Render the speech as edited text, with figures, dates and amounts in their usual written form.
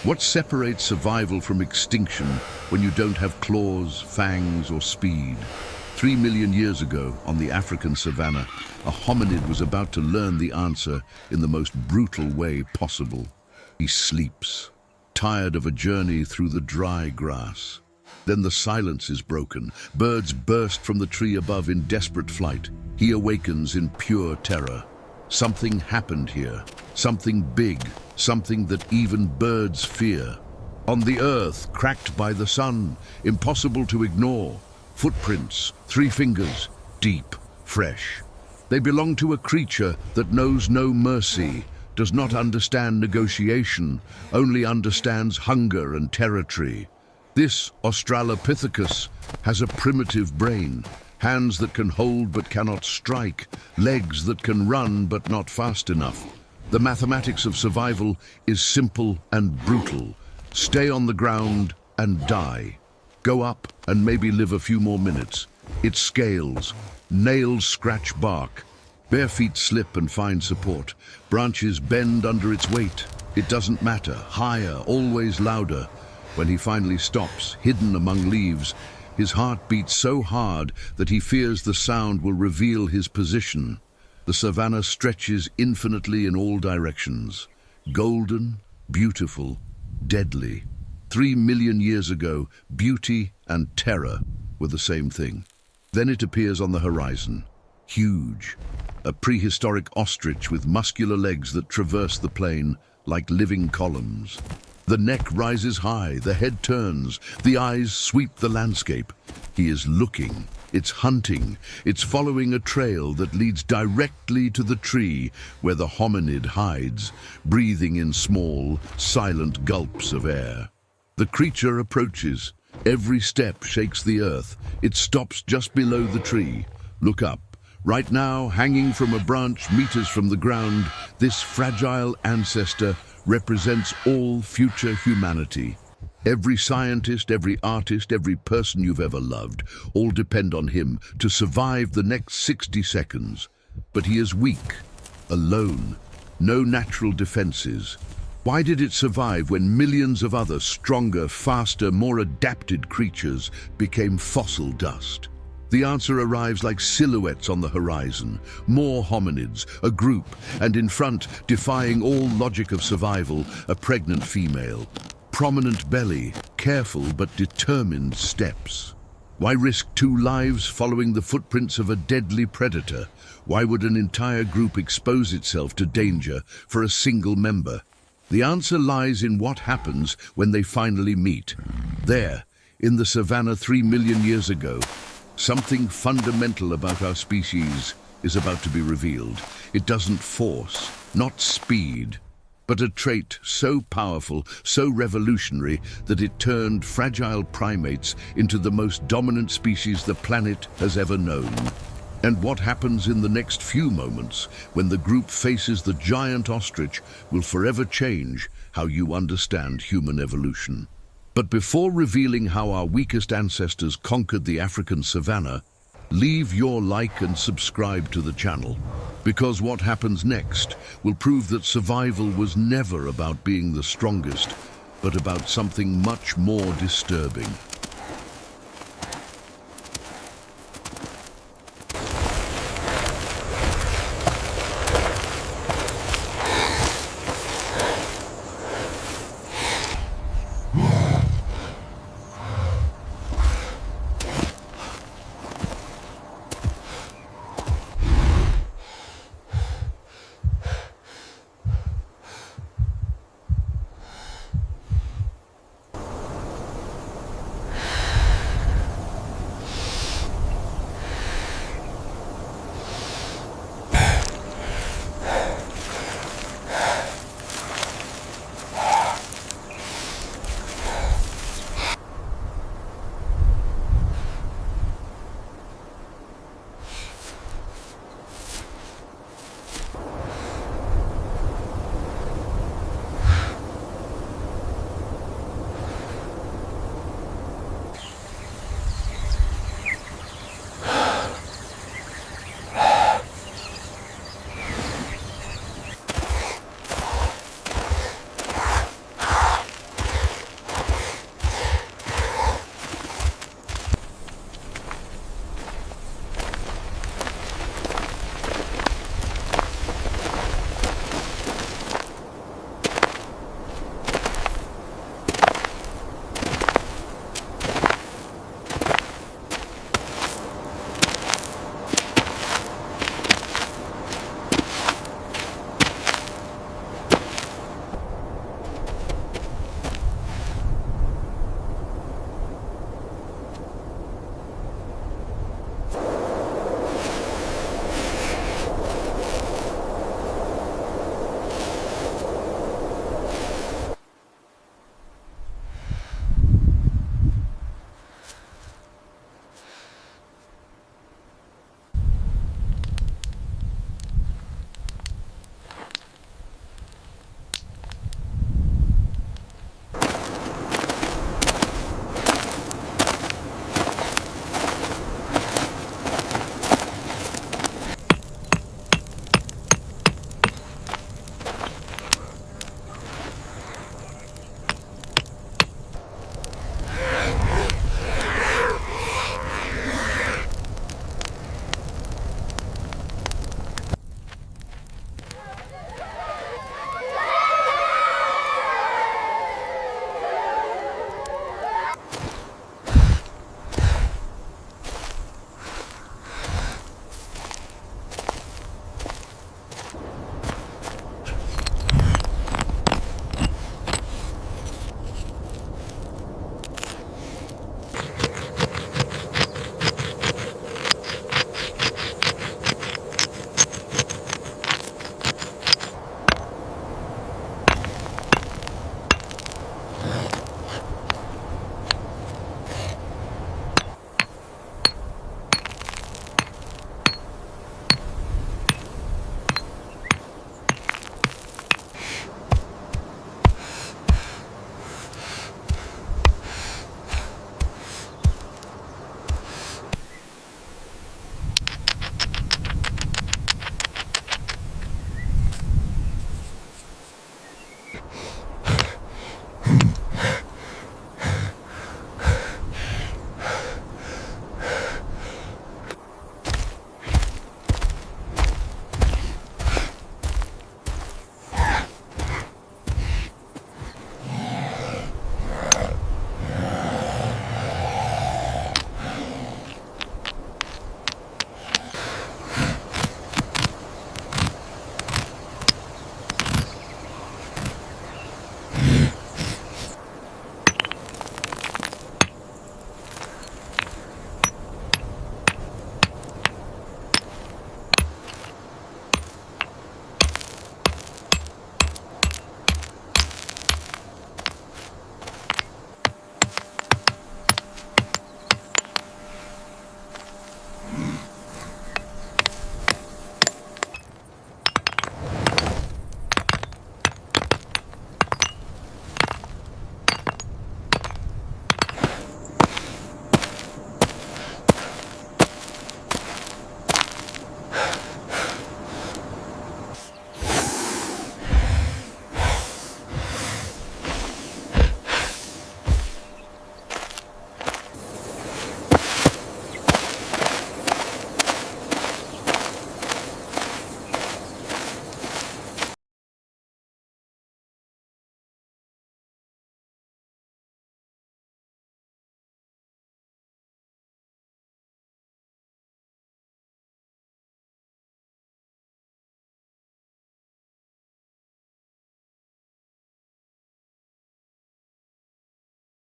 What separates survival from extinction when you don't have claws, fangs, or speed? 3 million years ago, on the African savanna, a hominid was about to learn the answer in the most brutal way possible. He sleeps, tired of a journey through the dry grass. Then the silence is broken. Birds burst from the tree above in desperate flight. He awakens in pure terror. Something happened here. Something big. Something that even birds fear. On the earth, cracked by the sun, impossible to ignore. Footprints, 3 fingers, deep, fresh. They belong to a creature that knows no mercy, does not understand negotiation, only understands hunger and territory. This Australopithecus has a primitive brain, hands that can hold but cannot strike, legs that can run but not fast enough. The mathematics of survival is simple and brutal. Stay on the ground and die. Go up and maybe live a few more minutes. It scales, nails scratch bark. Bare feet slip and find support. Branches bend under its weight. It doesn't matter, higher, always louder. When he finally stops, hidden among leaves, his heart beats so hard that he fears the sound will reveal his position. The savanna stretches infinitely in all directions. Golden, beautiful, deadly. 3 million years ago, beauty and terror were the same thing. Then it appears on the horizon, huge. A prehistoric ostrich with muscular legs that traverse the plain like living columns. The neck rises high, the head turns, the eyes sweep the landscape. He is looking, it's hunting, it's following a trail that leads directly to the tree where the hominid hides, breathing in small, silent gulps of air. The creature approaches. Every step shakes the earth. It stops just below the tree. Look up. Right now, hanging from a branch meters from the ground, this fragile ancestor represents all future humanity. Every scientist, every artist, every person you've ever loved, all depend on him to survive the next 60 seconds. But he is weak, alone, no natural defenses. Why did it survive when millions of other stronger, faster, more adapted creatures became fossil dust? The answer arrives like silhouettes on the horizon. More hominids, a group, and in front, defying all logic of survival, a pregnant female. Prominent belly, careful but determined steps. Why risk 2 lives following the footprints of a deadly predator? Why would an entire group expose itself to danger for a single member? The answer lies in what happens when they finally meet. There, in the savanna 3 million years ago, something fundamental about our species is about to be revealed. It doesn't force, not speed, but a trait so powerful, so revolutionary, that it turned fragile primates into the most dominant species the planet has ever known. And what happens in the next few moments, when the group faces the giant ostrich, will forever change how you understand human evolution. But before revealing how our weakest ancestors conquered the African savanna, leave your like and subscribe to the channel, because what happens next will prove that survival was never about being the strongest, but about something much more disturbing.